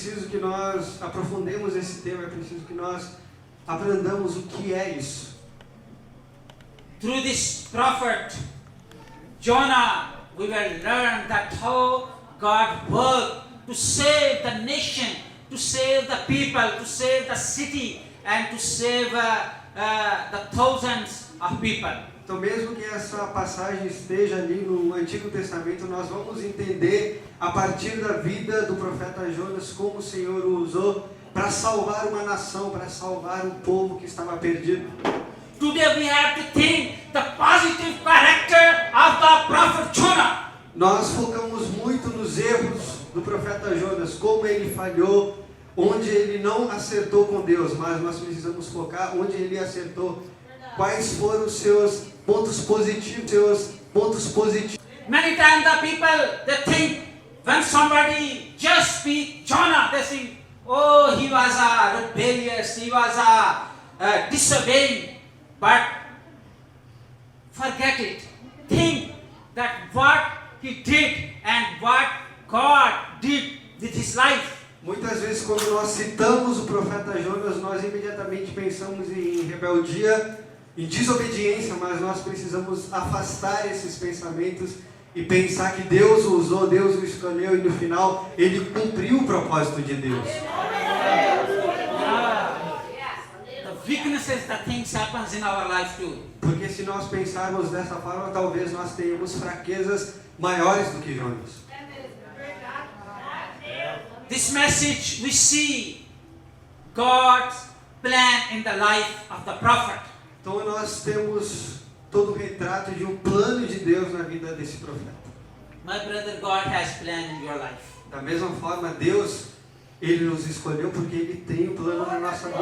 preciso que nós aprofundemos esse tema, é preciso que nós aprendamos o que é isso. Through this prophet Jonah, we will learn that how God worked to save the nation, to save the people, to save the city, and to save the thousands of people. Então, mesmo que essa passagem esteja ali no Antigo Testamento, nós vamos entender a partir da vida do profeta Jonas como o Senhor o usou para salvar uma nação, para salvar um povo que estava perdido. Today we have to think the positive character of the prophet Jonah. Nós focamos muito nos erros do profeta Jonas, como ele falhou, onde ele não acertou com Deus, mas nós precisamos focar onde ele acertou. Quais foram os seus pontos positivos, Many times the people, they think when somebody just speak Jonah, they think, oh, he was rebellious, he was disobeying. But forget it. Think that what he did and what God did with his life. Muitas vezes, quando nós citamos o profeta Jonas, nós imediatamente pensamos em rebeldia, em desobediência, mas nós precisamos afastar esses pensamentos e pensar que Deus o usou, Deus o escolheu e no final ele cumpriu o propósito de Deus. The weaknesses, the things happens in our life too. Porque se nós pensarmos dessa forma, talvez nós tenhamos fraquezas maiores do que Jonas. This message we see God's plan in the life of the prophet. Então nós temos todo o retrato de um plano de Deus na vida desse profeta. My brother, God has plan in your life. Da mesma forma, Deus, Ele nos escolheu porque Ele tem um plano na nossa vida.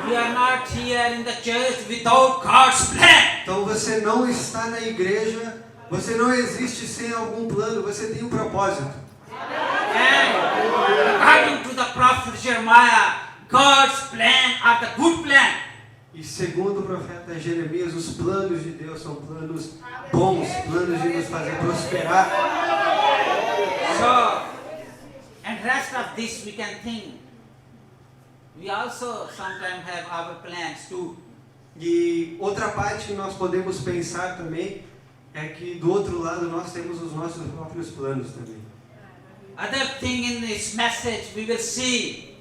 We are not here in the church without God's plan. Então você não está na igreja, você não existe sem algum plano, você tem um propósito. And according to the prophet Jeremiah, God's plan are the good plan. E segundo o profeta Jeremias, os planos de Deus são planos bons, planos de nos fazer prosperar. So, and rest of this we can think. We also sometimes have our plans too. E outra parte que nós podemos pensar também é que do outro lado nós temos os nossos próprios planos também. Other thing in this message we will see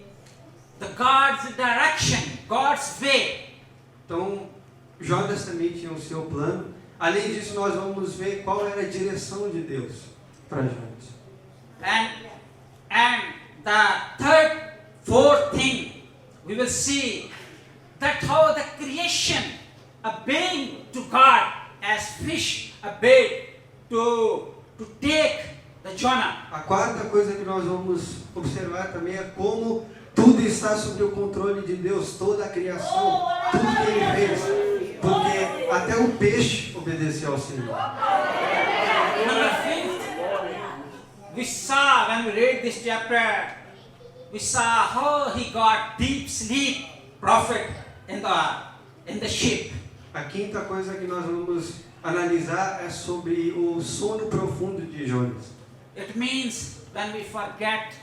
the God's direction, God's way. Então, Jonas também tinha o seu plano. Além disso, nós vamos ver qual era a direção de Deus para Jonas. And the fourth thing, we will see that how the creation obeying to God as fish obeyed to take the Jonah. A quarta coisa que nós vamos observar também é como tudo está sob o controle de Deus, toda a criação, tudo que Ele fez, porque até o peixe obedeceu ao Senhor. Number 5, we saw when we read this chapter, we saw how he got deep sleep, prophet in the ship. A quinta coisa que nós vamos analisar é sobre o sono profundo de Jonas. It means when we forget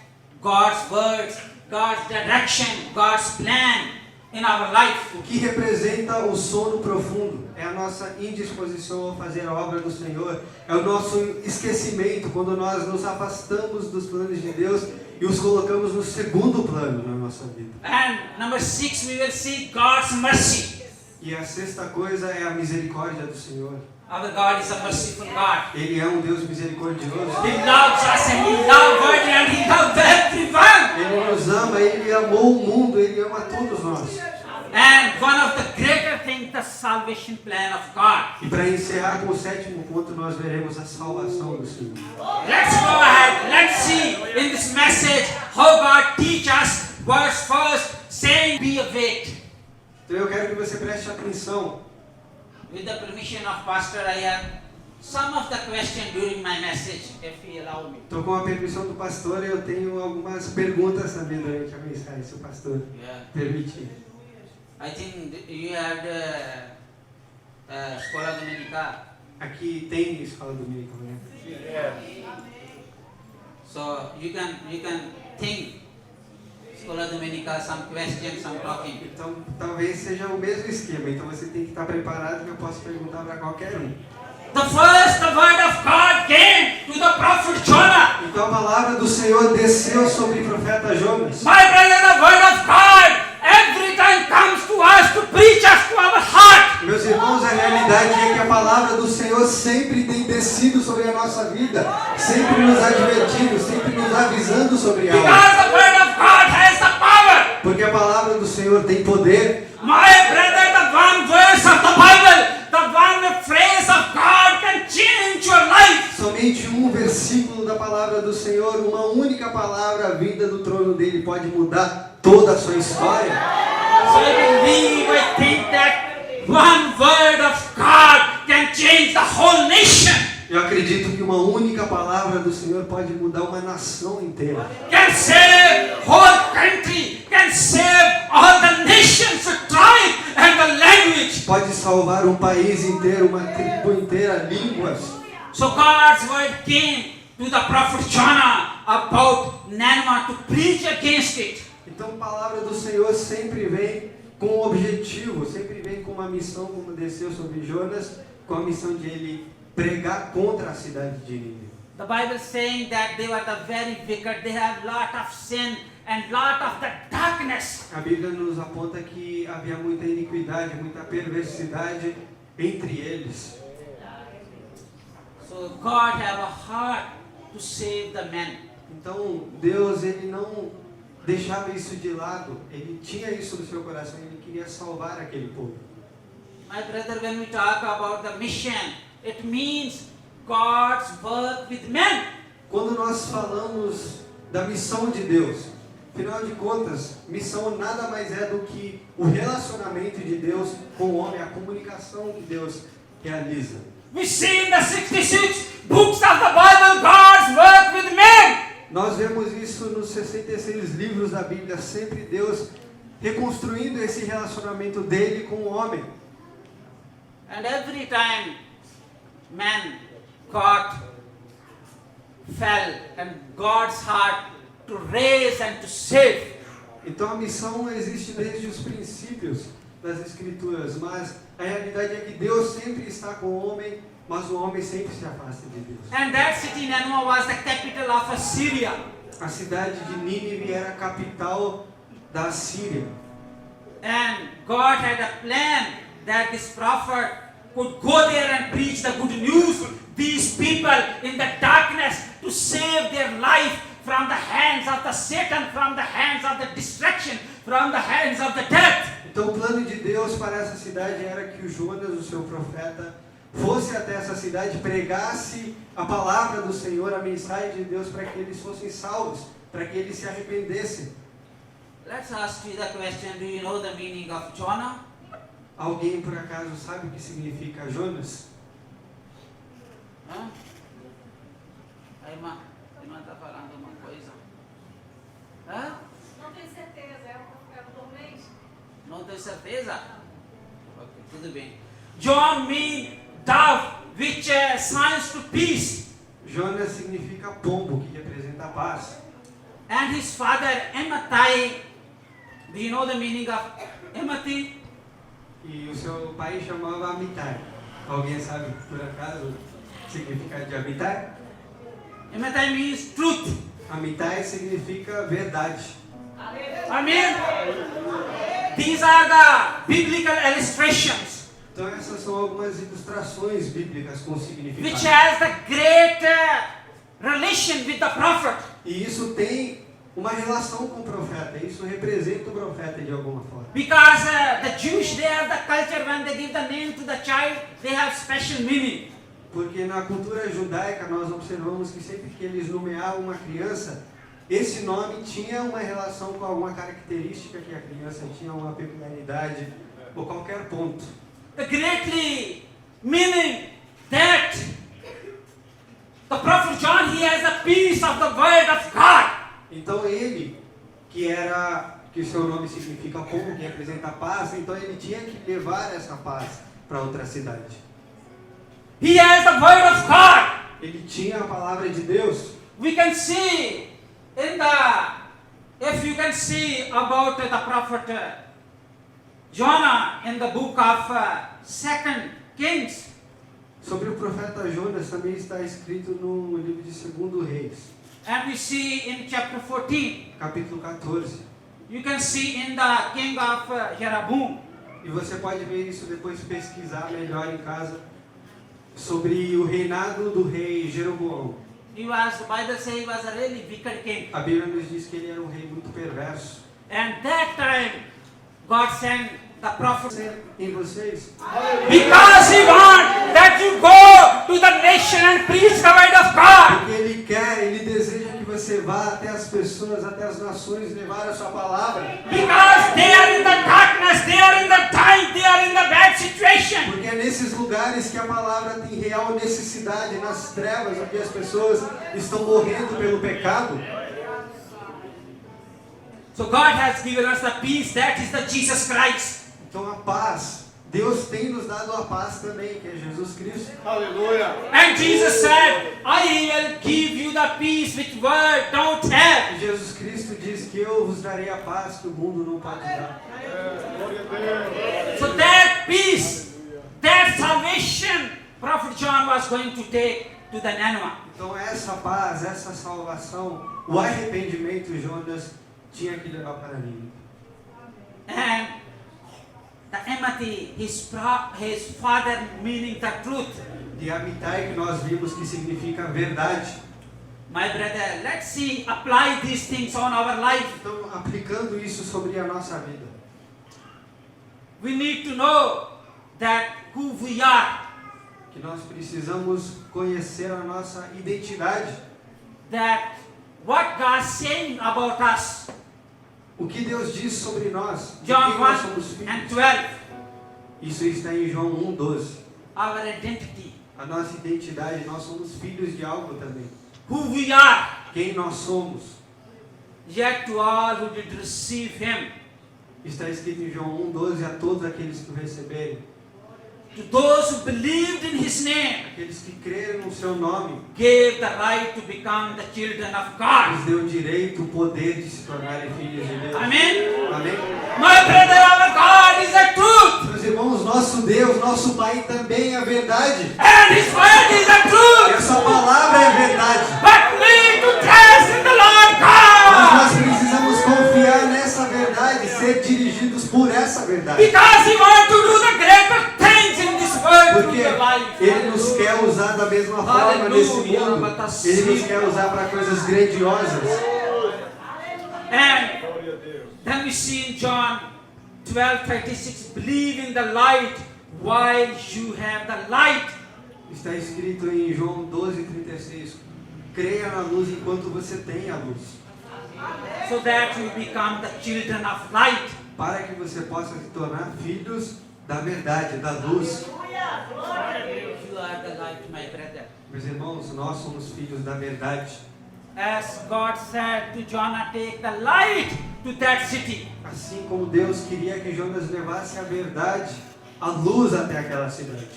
God's words, God's direction, God's plan in our life. O que representa o sono profundo é a nossa indisposição a fazer a obra do Senhor, é o nosso esquecimento quando nós nos afastamos dos planos de Deus e os colocamos no segundo plano na nossa vida. And number 6, we will see God's mercy. E a sexta coisa é a misericórdia do Senhor. Our God is a merciful God. Ele é um Deus misericordioso. He loves us and He loves world and He loves everyone. Ele nos ama, Ele amou o mundo, Ele ama todos nós. And one of the greater things, the salvation plan of God. E para encerrar com o sétimo ponto, nós veremos a salvação do Senhor. Let's go ahead. Let's see in this message how God teach us. Verse first, saying, "Be awake." Então eu quero que você preste atenção. With the permission of Pastor, I have some of the questions during my message, if he allow me. Então, com a permissão do pastor, eu tenho algumas perguntas também durante a mensagem, se o pastor permitir. I think you have the Escola Dominical. Aqui tem escola dominical, né? So you can think, Scholar Dominica, some questions, some talking. Então, talvez seja o mesmo esquema. Então, você tem que estar preparado que eu posso perguntar para qualquer um. The word of God came to the prophet Jonah. Então, a palavra do Senhor desceu sobre o profeta Jonas. My brother, the word of God every time comes to us to preach us to our heart. Meus irmãos, a realidade é que a palavra do Senhor sempre tem descido sobre a nossa vida, sempre nos advertindo, sempre nos avisando sobre algo. Because the word of God has the power. Porque a palavra do Senhor tem poder. My brother, the one verse of the Bible, the one phrase of God can change your life. Somente um versículo da palavra do Senhor, uma única palavra vinda do trono dele pode mudar toda a sua história. So I think that one word of God can change the whole nation. Eu acredito que uma única palavra do Senhor pode mudar uma nação inteira. Can save whole country, can save all the nations, the tribe and the language. Pode salvar um país inteiro, uma tribo inteira, línguas. So God's word came to the prophet Jonah about Nineveh to preach against it. Então a palavra do Senhor sempre vem com um objetivo, sempre vem com uma missão, como desceu sobre Jonas, com a missão de ele pregar contra a cidade de Nínive. The Bible is saying that they were the very wicked, they have lot of sin and lot of the darkness. A Bíblia nos aponta que havia muita iniquidade, muita perversidade entre eles. So God have a heart to save the men. Então Deus, ele não deixava isso de lado, ele tinha isso no seu coração, ele queria salvar aquele povo. My brother, when we talk about the mission, it means God's work with men. Quando nós falamos da missão de Deus, afinal de contas, missão nada mais é do que o relacionamento de Deus com o homem, a comunicação que Deus realiza. We see in the 66 books of the Bible God's work with men. Nós vemos isso nos 66 livros da Bíblia, sempre Deus reconstruindo esse relacionamento dele com o homem. And every time man got fell and God's heart to raise and to save. Então a missão existe desde os princípios das Escrituras, mas a realidade é que Deus sempre está com o homem, mas o homem sempre se afasta de Deus. And that city Nineveh was the capital of Assyria. A cidade de Nínive era a capital da Síria. And God had a plan that this prophet could go there and preach the good news. These people in the darkness to save their life from the hands of the Satan, from the hands of the destruction, from the hands of the death. Então o plano de Deus para essa cidade era que o Jonas, o seu profeta, fosse até essa cidade, pregasse a palavra do Senhor, a mensagem de Deus, para que eles fossem salvos, para que eles se arrependessem. Let's ask you the question, do you know the meaning of Jonah? Alguém por acaso sabe o que significa Jonas? Hã? A irmã está falando uma coisa. Hã? Não tenho certeza, é o dormente. Não tenho certeza? Ok, tudo bem. John means dove, which signs to peace. Jonas significa pombo, que representa a paz. And his father, Amittai, do you know the meaning of Amittai? E o seu pai chamava Amittai. Alguém sabe, por acaso, o significado de Amittai? Amittai means truth. Amittai significa verdade. Amen. These are the biblical illustrations Então essas são algumas ilustrações bíblicas com which significado. has the great relation with the prophet. E isso tem uma relação com o profeta. Isso representa o profeta de alguma forma. Because the Jewish, they have the culture when they give the name to the child, they have special meaning. Porque na cultura judaica nós observamos que sempre que eles nomeavam uma criança, esse nome tinha uma relação com alguma característica que a criança tinha, uma peculiaridade ou qualquer ponto. The greatly meaning that the prophet John, he has a piece of the word of God. Então ele, que o seu nome significa pombo, que representa a paz, então ele tinha que levar essa paz para outra cidade. He has the word of God, Ele tinha a palavra de Deus, We can see if you can see about the prophet Jonah in the book of 2 Kings. Sobre o profeta Jonas também está escrito no livro de 2 Reis, And we see in chapter 14, capítulo 14. you can see in the king of Jeroboam. E você pode ver isso depois, pesquisar melhor em casa, sobre o reinado do rei Jeroboão. The Bible says he was a really wicked king. A Bíblia nos diz que ele era um rei muito perverso. And that time, God sent the prophet Em vocês, because He wants that you go to the nation and preach the word of God. porque ele quer, ele deseja que você vá até as pessoas, até as nações, levar a sua palavra. Because they are in the darkness, they are in the time, they are in the bad situation. Porque é nesses lugares que a palavra tem real necessidade, nas trevas, onde as pessoas estão morrendo pelo pecado. So God has given us the peace, that is the Jesus Christ. Então a paz, Deus tem nos dado a paz também, que é Jesus Cristo. And Jesus said, I will give you the peace which world don't have. E Jesus Cristo diz que eu vos darei a paz que o mundo não pode dar. So that peace, that salvation, Prophet John was going to take to the Nineveh. Então essa paz, essa salvação, o arrependimento, Jonas tinha que levar para mim. And the Amati, his father meaning the truth. E Amitai, que nós vimos que significa verdade. My brother, let's see, apply these things on our life. Então, aplicando isso sobre a nossa vida. We need to know that who we are, Que nós precisamos conhecer a nossa identidade. that what God's saying about us. O que Deus diz sobre nós. De John quem nós 1 somos and filhos. 12, Isso está em João 1,12. our identity, A nossa identidade, nós somos filhos de algo também. who we are, Quem nós somos. yet to all who did receive Him, Está escrito em João 1,12, a todos aqueles que o receberem. to those who believed in His name, Aqueles que creram no seu nome, gave the right to become the children of God. nos deu o direito, o poder de se tornarem filhos de Deus. Amen. Amém? My brother, our God is the truth, Meus irmãos, nosso Deus, nosso Pai também é a verdade. and His word is the E truth. a sua palavra é a verdade. But we need to trust in the Lord Mas God, nós precisamos confiar nessa verdade, ser dirigidos por essa verdade. because He wants to do the greater things in this world through Porque your life. Ele nos quer usar da mesma forma nesse Aleluia, mundo. Ele nos quer usar para coisas grandiosas. And then we see in John 12:36, believe in the light while you have the light. Está escrito em João 12:36. Creia na luz enquanto você tem a luz. So that you become the children of light. Para que você possa se tornar filhos da verdade, da luz. You are the light, my brother. Meus irmãos, nós somos filhos da verdade. As God said to Jonah, take the light to that city. Assim como Deus queria que Jonas levasse a verdade, a luz até aquela cidade.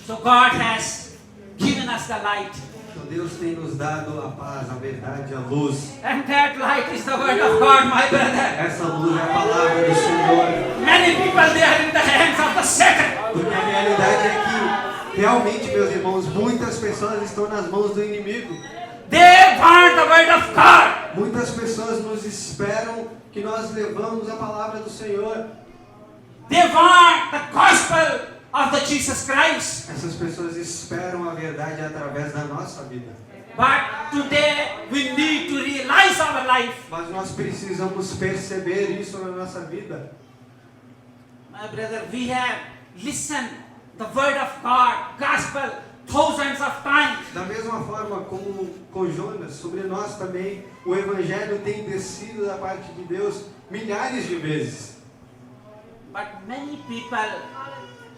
So God has given us the light. Então Deus tem nos dado a paz, a verdade, a luz. And that light is the word of God, my brother. Essa luz é a palavra do Senhor. Many people, they are in the hands of the Satan. Porque a realidade é que, realmente, meus irmãos, muitas pessoas estão nas mãos do inimigo. They want the word of God. Muitas pessoas nos esperam que nós levamos a palavra do Senhor. They want the gospel of the Jesus Christ. Essas pessoas esperam a verdade através da nossa vida. But today we need to realize our life. Mas nós precisamos perceber isso na nossa vida. My brother, we have listened the word of God, gospel, thousands of times. Da mesma forma como com Jonas, sobre nós também, o Evangelho tem descido da parte de Deus milhares de vezes. But many people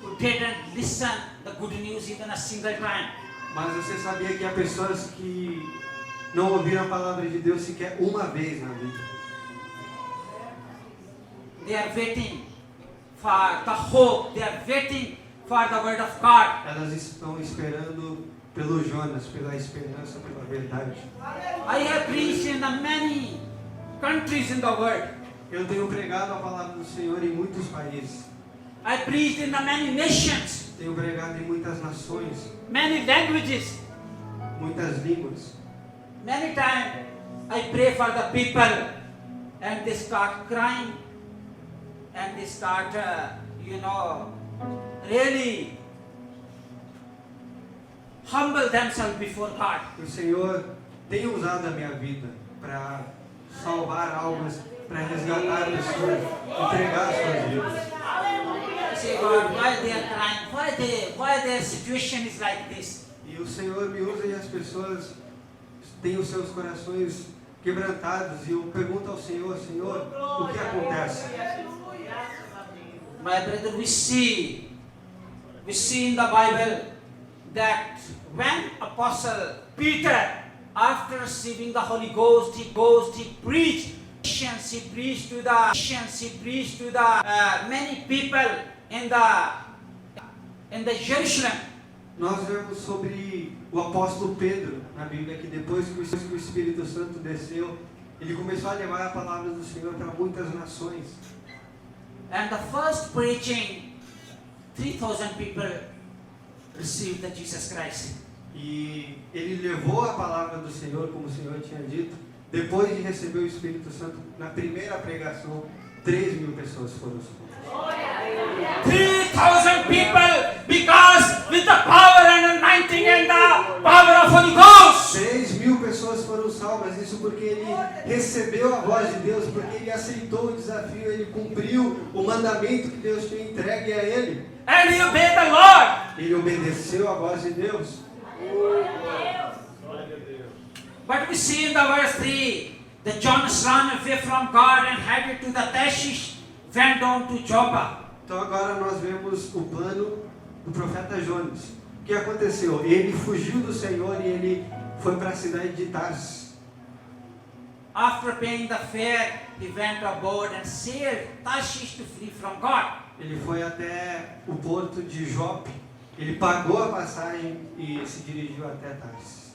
who didn't listen the good news even a single time. Mas você sabia que há pessoas que não ouviram a palavra de Deus sequer uma vez na vida. They are waiting for the hope. They are waiting for the word of God. Elas estão esperando pelo Jonas, pela esperança, pela verdade. I have preached in the many countries in the world. Eu tenho pregado a palavra do Senhor em muitos países. I preached in the many nations, Tenho pregado em muitas nações, many languages. muitas línguas. Many times I pray for the people and they start crying and they start, really humble themselves before God. O Senhor tem usado a minha vida para salvar almas, para resgatar pessoas, entregar suas vidas. I say, God, why they are crying? Why their situation is like this? E o Senhor me usa e as pessoas têm os seus corações quebrantados. E eu pergunto ao Senhor, Senhor, o que acontece? My brother, we see in the Bible that when Apostle Peter, after receiving the Holy Ghost, he preached. He preached to the many people in the Jerusalem. Nós vemos sobre o apóstolo Pedro na Bíblia que depois que o Espírito Santo desceu, ele começou a levar a palavra do Senhor para muitas nações. And the first preaching, 3,000 people received the Jesus Christ. E ele levou a palavra do Senhor, como o Senhor tinha dito. Depois de receber o Espírito Santo, na primeira pregação, 3.000 pessoas foram salvas. 3,000 people, because with the power and anointing and the power of Holy Ghost. 3.000 pessoas foram salvas, isso porque ele recebeu a voz de Deus, porque ele aceitou o desafio, ele cumpriu o mandamento que Deus tinha entregue a ele. And he obeyed the Lord. Ele obedeceu a voz de Deus. But we see in the verse 3 that Jonas ran away from God and headed to the Tarshish, went down to Joppa. Então agora nós vemos o plano do profeta Jonas. O que aconteceu? Ele fugiu do Senhor e ele foi para a cidade de Tarsis. After paying the fare, he went aboard and sailed Tarshish to flee from God. Ele foi até o porto de Jope. Ele pagou a passagem e se dirigiu até Tarsis.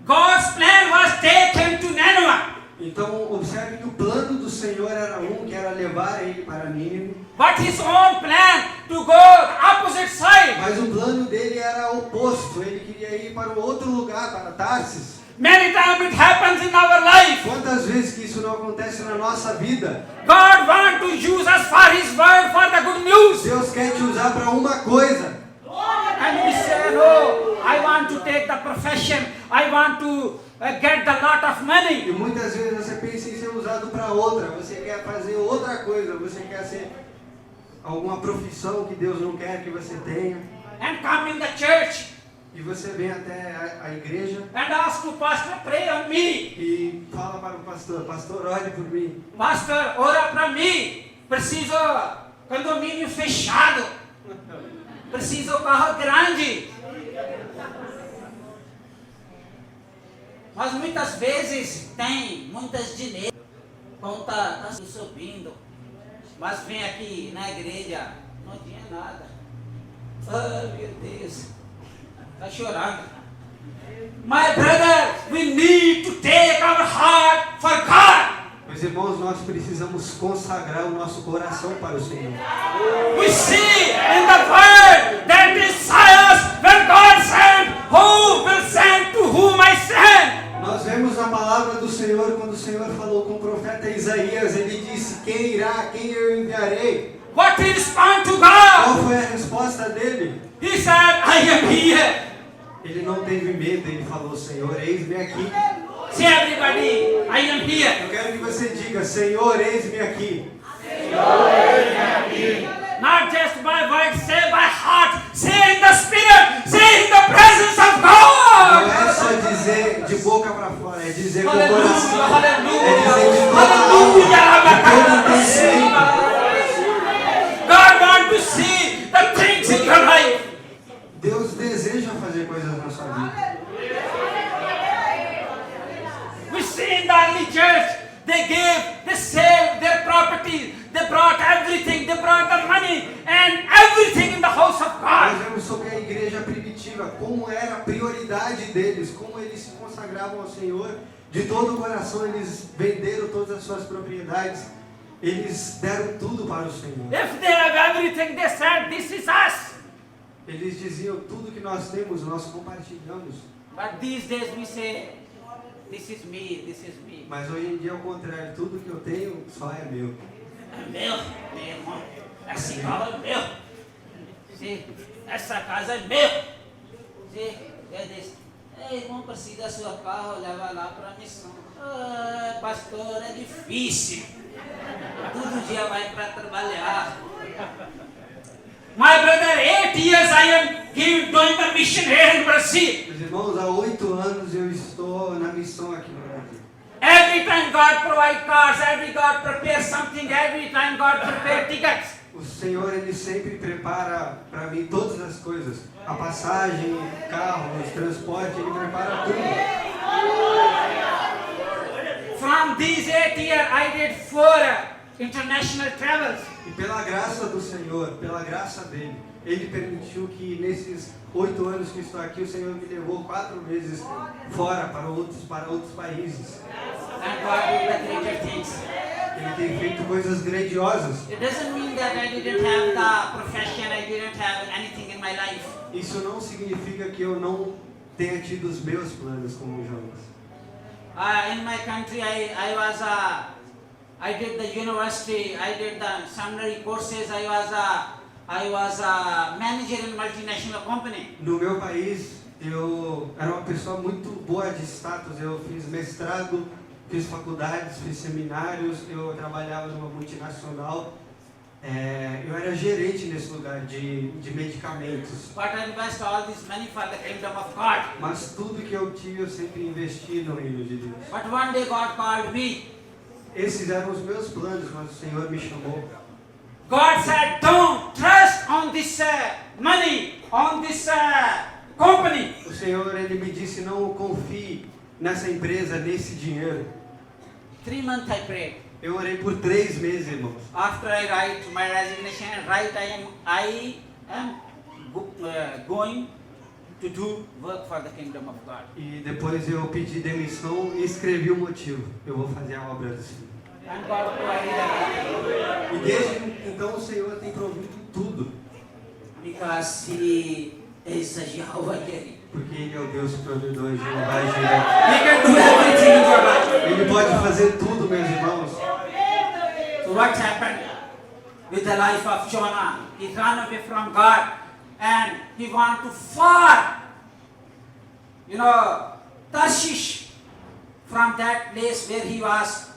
God's plan was take him to Nineveh. Então observe que o plano do Senhor era que era levar ele para Nínive. But his own plan to go opposite side. Mas o plano dele era oposto. Ele queria ir para o outro lugar, para Tarsis. Many times it happens in our life. Quantas vezes que isso não acontece na nossa vida? God wants to use us for His word, for the good news. Deus quer te usar para uma coisa. And we say, no, I want to take the profession. I want to get the lot of money. E muitas vezes você pensa em ser usado para outra. Você quer fazer outra coisa. Você quer ser alguma profissão que Deus não quer que você tenha. And come in the church. E você vem até a igreja And ask to pastor, pray on me. e fala para o pastor, pastor, ore por mim. Pastor, ora para mim. Preciso condomínio fechado. Preciso carro grande. Mas muitas vezes tem muitas dinheiro. Conta está subindo. Mas vem aqui na igreja, não tinha nada. Oh, meu Deus. Está chorando. My brother, we need to take our heart for God. Meus irmãos, nós precisamos consagrar o nosso coração para o Senhor. We see in the word that desires when God sent, who will send to whom I send. Nós vemos na palavra do Senhor, quando o Senhor falou com o profeta Isaías, ele disse, quem irá, quem eu enviarei? What he respond to God? Qual foi a resposta dele? He said, I am here. Ele não teve medo, ele falou, Senhor, eis-me aqui. Say everybody, I am here. Eu quero que você diga, Senhor, eis-me aqui. Not just by word, say by heart, say in the spirit, say in the presence of God. Não é só dizer de boca para fora, é dizer com o Hallelujah, coração. hallelujah, É dizer de toda a alma, de todo entendimento. God wants to see the things in your life. Deus deseja fazer coisas na sua vida. We see in the early church, they sell their property, They brought everything. They brought the money and everything in the house of Nós God. vemos sobre a igreja primitiva, como era a prioridade deles, como eles se consagravam ao Senhor. De todo o coração, eles venderam todas as suas propriedades. Eles deram tudo para o Senhor. If they have everything, they said, this is us. Eles diziam, tudo que nós temos, nós compartilhamos. But these days we say, this is me, this is me. Mas hoje em dia, ao contrário, tudo que eu tenho só é meu. É meu irmão. Esse carro é meu. Sim, essa casa é meu. Sim, eu disse, irmão, precisa do seu carro, leva lá para a missão. Ah, pastor, é difícil. Todo dia vai para trabalhar. My brother, 8 years I am doing the mission here in Brazil. Meus irmãos, há 8 anos eu estou na missão aqui no Brasil. Every time God provides cars, every God prepares something, every time God prepares tickets. O Senhor, Ele sempre prepara para mim todas as coisas. A passagem, carro, o transporte, Ele prepara tudo. From these 8 years, I did 4 international travels. E pela graça do Senhor, pela graça dEle, Ele permitiu que nesses 8 anos que estou aqui, o Senhor me levou 4 vezes fora para outros países. And God did the greater things. Ele tem feito coisas grandiosas. It doesn't mean that I didn't have the profession, I didn't have anything in my life. Isso não significa que eu não tenha tido os meus planos como Jonas. In my country, I did the university, I did the seminary courses, I was a manager in multinational company. No meu país, eu era uma pessoa muito boa de status. Eu fiz mestrado, fiz faculdades, fiz seminários, eu trabalhava numa multinacional. Eu era gerente nesse lugar de medicamentos. But I invest all this money for the kingdom of God. Mas tudo que eu tive, eu sempre investi no reino de Deus. But one day God called me. Esses eram os meus planos, mas o Senhor me chamou. God said, don't trust on this money, on this company. O Senhor, Ele me disse, não confie nessa empresa, nesse dinheiro. 3 months I prayed. Eu orei por 3 meses, irmãos. After I write my resignation, I am going to do work for the kingdom of God. E depois eu pedi demissão e escrevi o motivo. Eu vou fazer a obra do Senhor. And God provided everything. E desde então o Senhor tem provido tudo. Because He is a Jehovah Jireh. Porque Ele é o Deus provedor, Jeová Jireh. He can do everything in your life. Ele pode fazer tudo, meus irmãos. So what happened with the life of Jonah? He ran away from God and he wanted to far, Tarshish, from that place where he was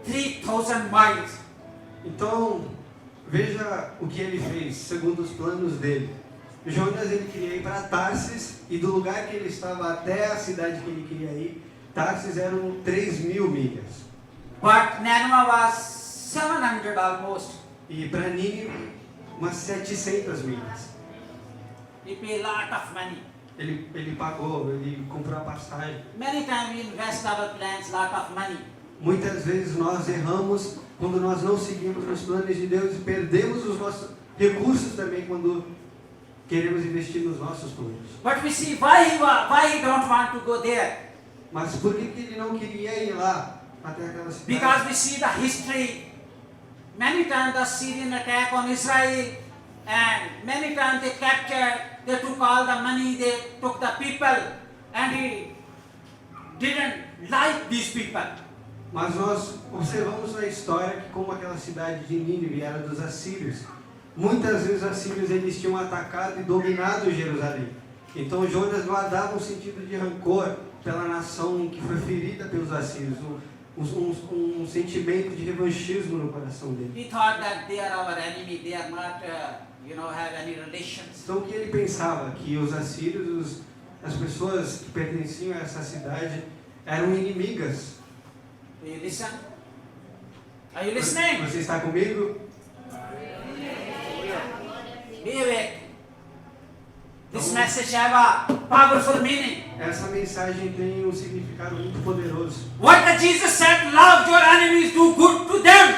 3,000 miles. Então, veja o que ele fez, segundo os planos dele. Jonas, ele queria ir para Tarsis, e do lugar que ele estava até a cidade que ele queria ir, Tarsis eram 3.000 milhas. But Nineveh was 700 almost. E para Nínive, umas 700 milhas. He paid a lot of money. Ele pagou, ele comprou a passagem. Many times we invest our plans, lot of money. Muitas vezes nós erramos quando nós não seguimos os planos de Deus e perdemos os nossos recursos também quando queremos investir nos nossos planos. But we see why he don't want to go there. Mas por que ele não queria ir lá até aquela cidade? Because we see the history. Many times the Syrian attack on Israel, and many times they captured, they took all the money, they took the people, and he didn't like these people. Mas nós observamos na história que como aquela cidade de Nínive era dos assírios, muitas vezes os assírios eles tinham atacado e dominado Jerusalém. Então Jonas guardava um sentido de rancor pela nação que foi ferida pelos assírios, um sentimento de revanchismo no coração dele. He thought that they are our enemy, they are not, have any relations. Então o que ele pensava? Que os assírios, as pessoas que pertenciam a essa cidade, eram inimigas. Do you listen? Are you listening? Você está comigo? Be awake. This message have a powerful meaning. Essa mensagem tem um significado muito poderoso. What the Jesus said, love your enemies, do good to them.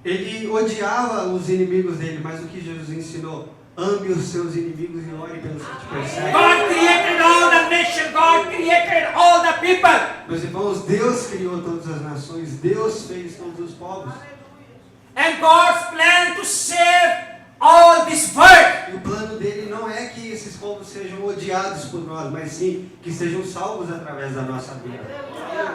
Ele odiava os inimigos dele, mas o que Jesus ensinou? Ame os seus inimigos e ore pelos que te perseguem. God created all the nation. God created all the people. Meus irmãos, Deus criou todas as nações, Deus fez todos os povos. And God's plan to save all this world. E o plano dele não é que esses povos sejam odiados por nós, mas sim que sejam salvos através da nossa vida.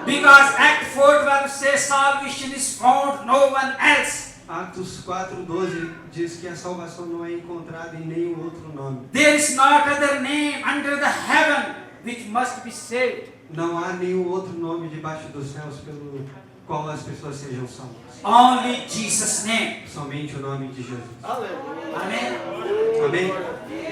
Because Act 4:12 says salvation is found no one else. Atos 4:12 diz que a salvação não é encontrada em nenhum outro nome. There is not other name under the heaven which must be saved. Não há nenhum outro nome debaixo dos céus pelo qual as pessoas sejam salvas. Only Jesus' name. Somente o nome de Jesus. Amen. Amém?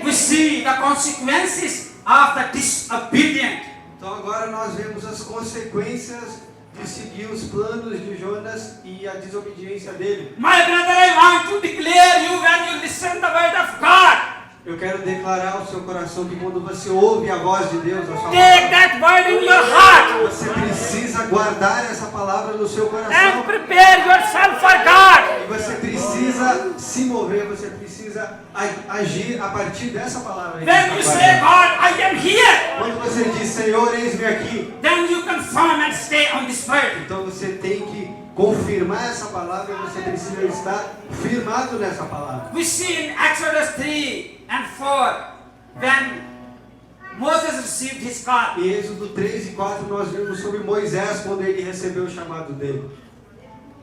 We see the consequences of the disobedient. Então agora nós vemos as consequências de seguir os planos de Jonas e a desobediência dele. My brother, I want to declare you when you listen the word of God. Eu quero declarar ao seu coração que quando você ouve a voz de Deus, a sua Take palavra, that word in your heart você precisa guardar essa palavra no seu and coração. prepare yourself for God. E você precisa se mover, você precisa agir a partir dessa palavra. que When you está say, guardada. God, I am here, Quando você diz, Senhor, eis-me aqui, then you confirm and stay on this word. então você tem que confirmar essa palavra e você precisa estar firmado nessa palavra. We see in Exodus 3 and 4 when Moses received his call. Em Êxodo 3 e 4 nós vemos sobre Moisés quando ele recebeu o chamado dele.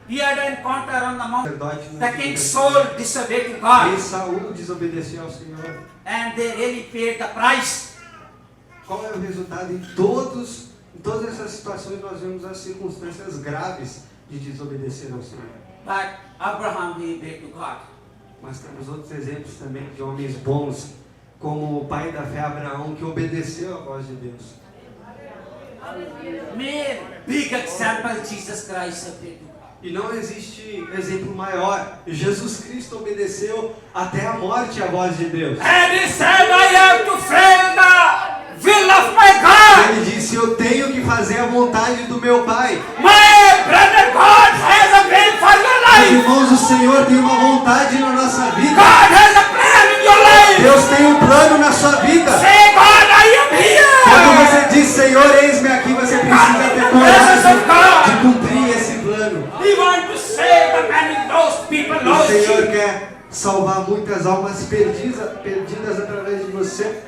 He had an encounter on the mountain. Sacerdote, The king Saul disobeyed to God, Rei Saul desobedeceu ao Senhor. and they really paid the price. Qual é o resultado? Em todas essas situações nós vemos as circunstâncias graves de desobedecer ao Senhor. But Abraham, he obeyed to God. Mas temos outros exemplos também de homens bons, como o pai da fé Abraão, que obedeceu à voz de Deus. Made big example Jesus Christ obeyed to God. E não existe exemplo maior. Jesus Cristo obedeceu até a morte à voz de Deus. And he said, I have to frame the will of my God. Ele disse, eu tenho que fazer a vontade do meu Pai. My brother, God has a will for your Meus life. irmãos, o Senhor tem uma vontade na nossa vida. God has a plan in your life. Deus tem um plano na sua vida. Say, God, I am Quando here. você diz, Senhor, eis-me aqui, você precisa ter coragem de cumprir esse plano. He wants to save the many lost people, O lost Senhor sheep. quer salvar muitas almas perdidas através de você.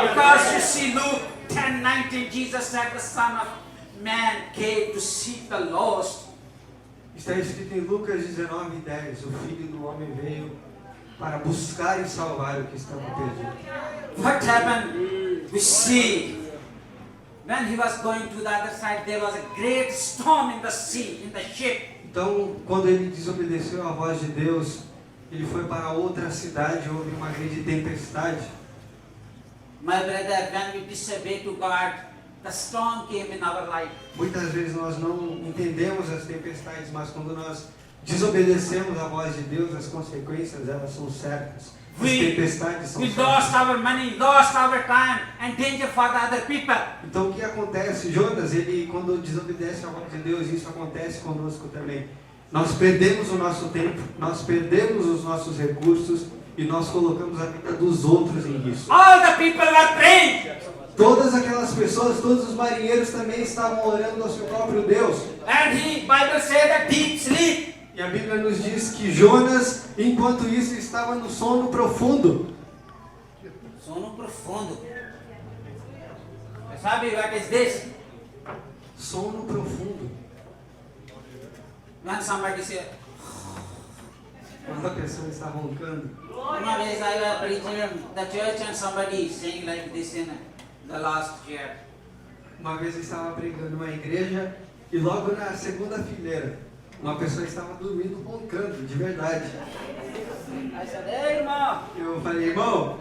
Because you see, Luke 10:19, Jesus said, the Son of Man came to seek the lost. Está escrito em Lucas 19:10, o Filho do Homem veio para buscar e salvar o que estava perdido. What happened? We see when he was going to the other side, there was a great storm in the sea, in the ship. Então, quando ele desobedeceu à voz de Deus, ele foi para outra cidade, houve uma grande tempestade. My brother, when we disobey to God, the storm came in our life. Muitas vezes nós não entendemos as tempestades, mas quando nós desobedecemos à voz de Deus, as consequências elas são certas. As tempestades são We certas. lost our money, lost our time, and danger for the other people. Então o que acontece? Jonas, ele quando desobedece à voz de Deus, isso acontece conosco também. Nós perdemos o nosso tempo, nós perdemos os nossos recursos e nós colocamos a vida dos outros em risco. All the people were praying, Todas aquelas pessoas, todos os marinheiros também estavam orando ao seu próprio Deus. and Bible said a deep sleep. E a Bíblia nos diz que Jonas, enquanto isso, estava no sono profundo. Sono profundo. Sabe what is this? Sono profundo. When somebody said, Quando a pessoa está roncando. one vez I was preaching in the church and somebody saying like this in the last year. Uma vez eu estava pregando numa igreja e logo na segunda fileira, uma pessoa estava dormindo roncando, de verdade. I said, hey, irmão, Eu falei, irmão,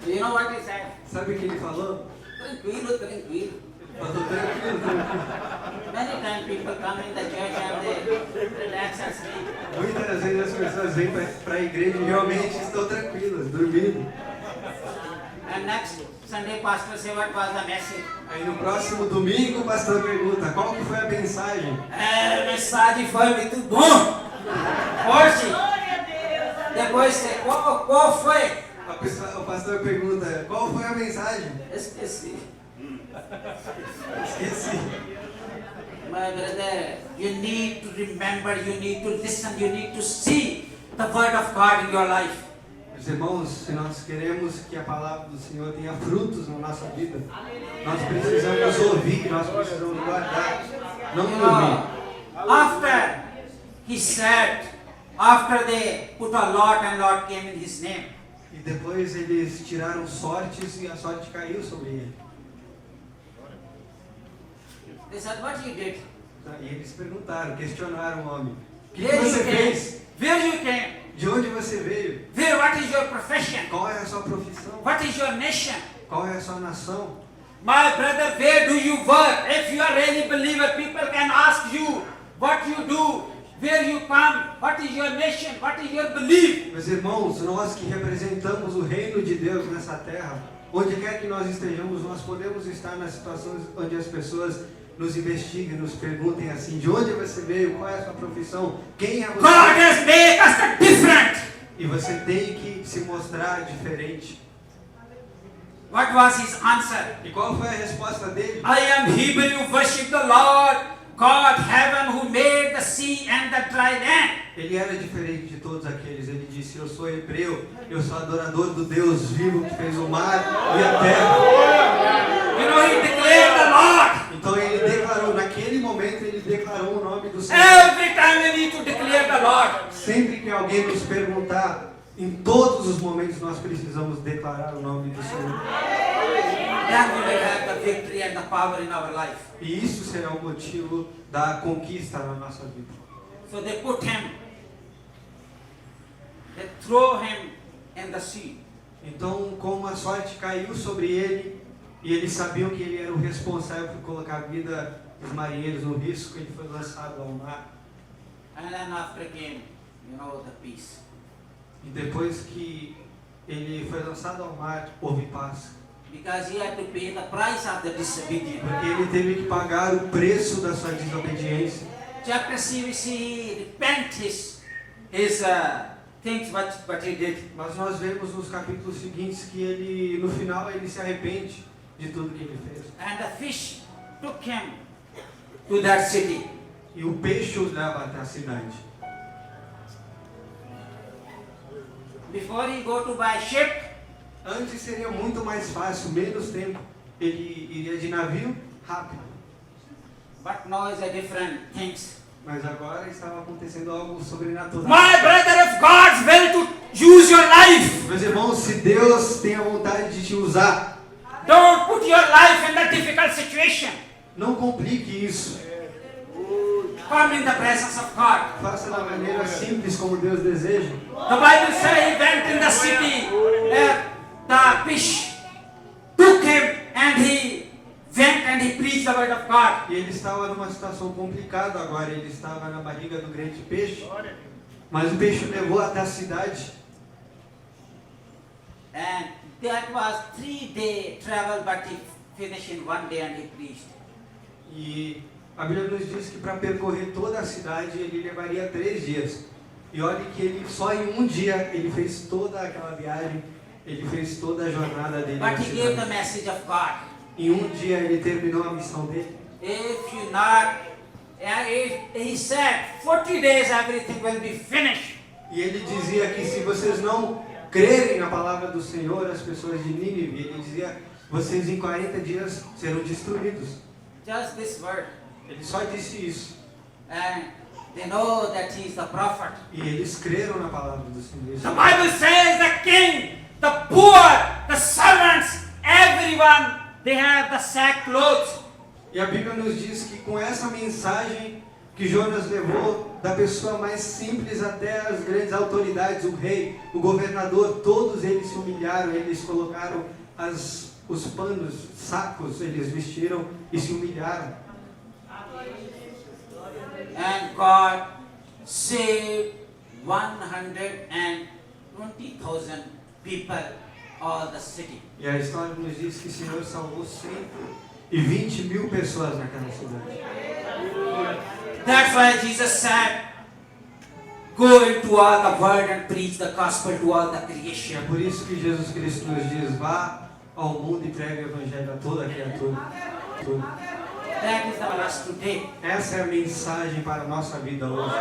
do you know what he said? sabe o que ele falou? Tranquilo, tranquilo. Ele Eu tô tranquilo. Many times people come in the church and they relax and sleep. Muitas vezes as pessoas vêm para a igreja e realmente estão tranquilas, dormindo. And next Sunday, pastor say, what was the message? Aí no próximo domingo o pastor pergunta, qual que foi a mensagem? A mensagem foi muito bom. Hoje, Glória a Deus. depois, qual foi? O pastor pergunta, qual foi a mensagem? Esqueci. Esqueci. My brother, you need to remember, you need to listen, you need to see the word of God in your life. Meus irmãos, se nós queremos que a palavra do Senhor tenha frutos na nossa vida, nós precisamos ouvir, nós precisamos guardar, não You dormir. know, after he said, after they put a lot and lot came in his name, E depois eles tiraram sortes e a sorte caiu sobre ele. they said, what you did? E eles perguntaram, questionaram o homem. O que Where você you came? fez? Where you came? De onde você veio? Where, what is your profession? Qual é a sua profissão? What is your nation? Qual é a sua nação? My brother, where do you work? If you are really believer, people can ask you what you do, where you come, what is your nation, what is your belief. Meus irmãos, nós que representamos o reino de Deus nessa terra, onde quer que nós estejamos, nós podemos estar nas situações onde as pessoas nos investiguem, nos perguntem assim, de onde você veio, qual é a sua profissão, quem é God você? has made us different. E você tem que se mostrar diferente. What was his answer? E qual foi a resposta dele? I am Hebrew, you worship the Lord, God, heaven, who made the sea and the dry land. Ele era diferente de todos aqueles. Ele disse, eu sou hebreu, eu sou adorador do Deus vivo que fez o mar e a terra. You know, he declared the Lord. Então ele declarou, naquele momento ele declarou o nome do Senhor. Every time we need to declare the Lord. Sempre que alguém nos perguntar, em todos os momentos nós precisamos declarar o nome do Senhor. Then we will have the victory and the power in our life. E isso será o motivo da conquista na nossa vida. So they put him, they throw him in the sea. Então, como a sorte caiu sobre ele, e eles sabiam que ele era o responsável por colocar a vida dos marinheiros no risco, ele foi lançado ao mar. And then after came, you know, the peace. E depois que ele foi lançado ao mar, houve paz. Because he had to pay the price of the disobedience. Porque ele teve que pagar o preço da sua desobediência. Chapter 6 we see he repent his things what he did. Mas nós vemos nos capítulos seguintes que ele, no final, ele se arrepende de tudo que ele fez. And the fish took him to that city. E o peixe o leva até a cidade. Before he go to buy ship, Antes seria muito mais fácil, menos tempo. Ele iria de navio, rápido. but now is a different things. Mas agora estava acontecendo algo sobrenatural. My brother, if God's will to use your life, Meus irmãos, se Deus tem a vontade de te usar, don't put your life in a difficult situation. não complique isso. Come in the presence of God. Faça da maneira simples como Deus deseja. The Bible says he went in the city, the fish took him and he went and he preached the word of God. E ele estava numa situação complicada agora. Ele estava na barriga do grande peixe. Mas o peixe o levou até a cidade. And that was 3-day travel, but he finished in 1 day and he preached. E a Bíblia nos diz que para percorrer toda a cidade ele levaria 3 dias. E olha que ele só em um dia ele fez toda aquela viagem, ele fez toda a jornada dele. But na he gave the cidade. message of God. Em um dia ele terminou a missão dele. If you not, and he said, 40 days everything will be finished. E ele dizia que se vocês não crerem na palavra do Senhor, as pessoas de Nínive, ele dizia, vocês em 40 dias serão destruídos. Just this word. Ele só disse isso. And they know that he is the prophet. E eles creram na palavra do Senhor. The Bible says the king, the poor, the servants, everyone, they have the sackcloth. E a Bíblia nos diz que com essa mensagem que Jonas levou, da pessoa mais simples até as grandes autoridades, o rei, o governador, todos eles se humilharam, eles colocaram os panos, sacos, eles vestiram e se humilharam. And God saved 120,000 people, all the city. E a história nos diz que o Senhor salvou 120 mil pessoas naquela cidade. That's why Jesus said, go into all the world and preach the gospel to all the E creation. é por isso que Jesus Cristo nos diz, vá ao mundo e pregue o evangelho a toda criatura. That is the last today. Essa é a mensagem para a nossa vida hoje.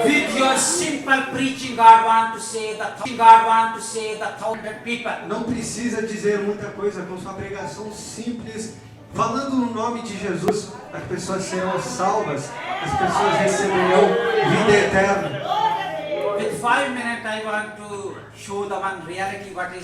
With your simple preaching, God want to save the 1,000 people. Não precisa dizer muita coisa, com sua pregação simples, falando no nome de Jesus, as pessoas serão salvas, as pessoas receberão vida eterna. With 5 minutes, I want to show the one reality what is